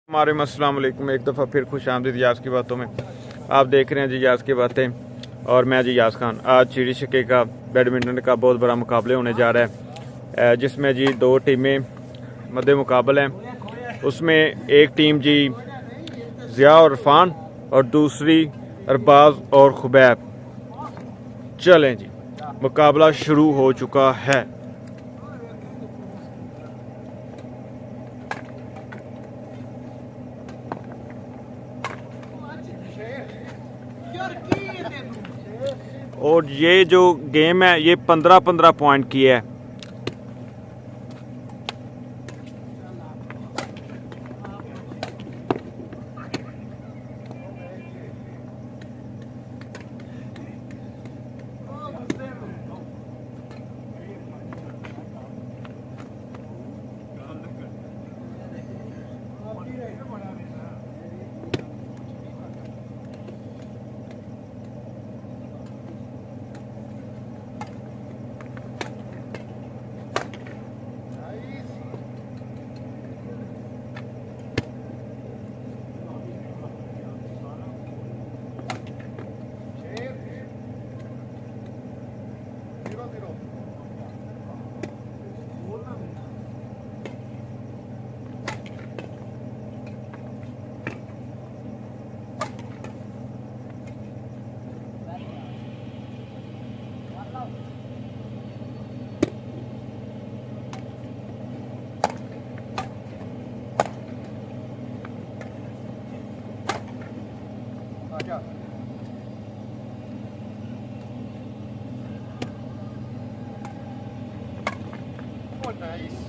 हमारे अस्सलाम वालेकुम। एक दफ़ा फिर खुश आमदीद यास की बातों में। आप देख रहे हैं जी यास की बातें और मैं जी यास खान। आज चिड़ी छिक्के का बैडमिंटन का बहुत बड़ा मुकाबले होने जा रहा है, जिसमें जी दो टीमें मद्दे मुकाबल हैं। उसमें एक टीम जी ज़िया और इरफान और दूसरी अरबाज और खुबैब। चलें जी, मुकाबला शुरू हो चुका है। और ये जो गेम है ये 15-15 पॉइंट की है। Nice.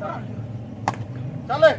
चले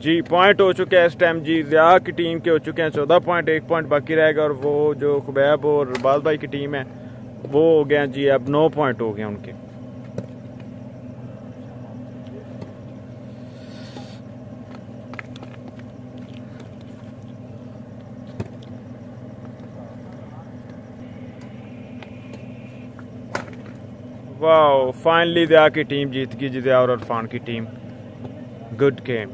जी पॉइंट हो चुके हैं इस टाइम जी। ज़िया की टीम के हो चुके हैं 14 पॉइंट, 1 पॉइंट बाकी रहेगा। और वो जो खुबैब और बाल भाई की टीम है वो हो गया जी, अब 9 पॉइंट हो गए उनके। वाह, फाइनली दया की टीम जीत गई जी, दया और इरफान की टीम। Good game.